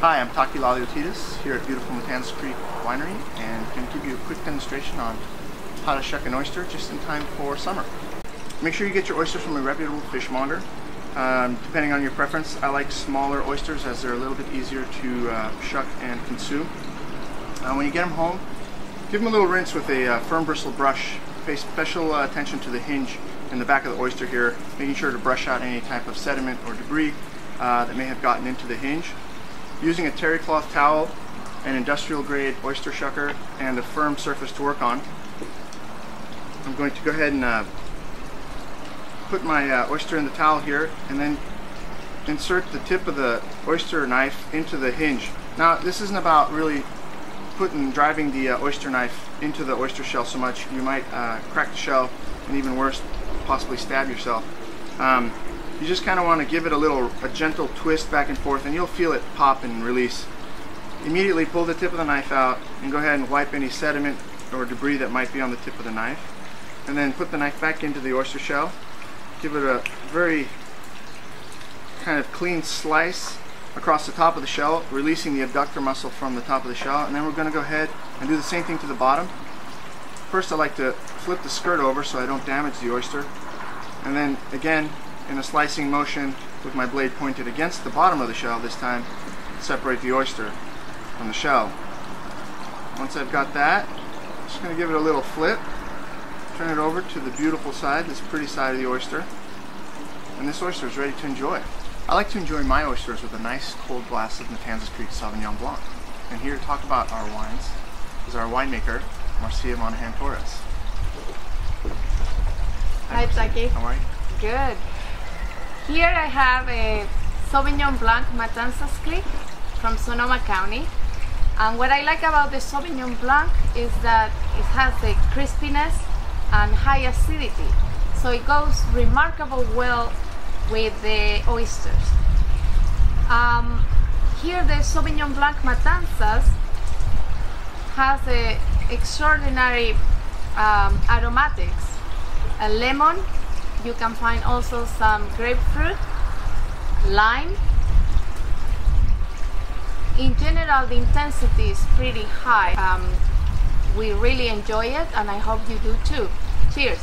Hi, I'm Taki Laliotitis here at beautiful Matanzas Creek Winery, and I'm going to give you a quick demonstration on how to shuck an oyster just in time for summer. Make sure you get your oysters from a reputable fishmonger. Depending on your preference, I like smaller oysters as they're a little bit easier to shuck and consume. When you get them home, give them a little rinse with a firm bristled brush. Pay special attention to the hinge in the back of the oyster here, making sure to brush out any type of sediment or debris that may have gotten into the hinge. Using a terry cloth towel, an industrial grade oyster shucker, and a firm surface to work on, I'm going to go ahead and put my oyster in the towel here, and then insert the tip of the oyster knife into the hinge. Now, this isn't about really driving the oyster knife into the oyster shell so much. You might crack the shell, and even worse, possibly stab yourself. You just kind of want to give it a gentle twist back and forth, and you'll feel it pop and release. Immediately pull the tip of the knife out and go ahead and wipe any sediment or debris that might be on the tip of the knife, and then put the knife back into the oyster shell. Give it a very kind of clean slice across the top of the shell, releasing the abductor muscle from the top of the shell, and then we're going to go ahead and do the same thing to the bottom. First, I like to flip the skirt over so I don't damage the oyster, and then again in a slicing motion with my blade pointed against the bottom of the shell, this time separate the oyster from the shell. Once I've got that, I'm just going to give it a little flip, turn it over to the beautiful side, this pretty side of the oyster, and this oyster is ready to enjoy. I like to enjoy my oysters with a nice cold glass of Matanzas Creek Sauvignon Blanc. And here to talk about our wines is our winemaker, Marcia Monahan Torres. Hi, Taki. How are you? Good. Here I have a Sauvignon Blanc Matanzas Creek from Sonoma County. And what I like about the Sauvignon Blanc is that it has a crispiness and high acidity. So it goes remarkably well with the oysters. Here the Sauvignon Blanc Matanzas has a extraordinary aromatics. A lemon, you can find also some grapefruit, lime. In general, the intensity is pretty high. We really enjoy it, and I hope you do too. Cheers!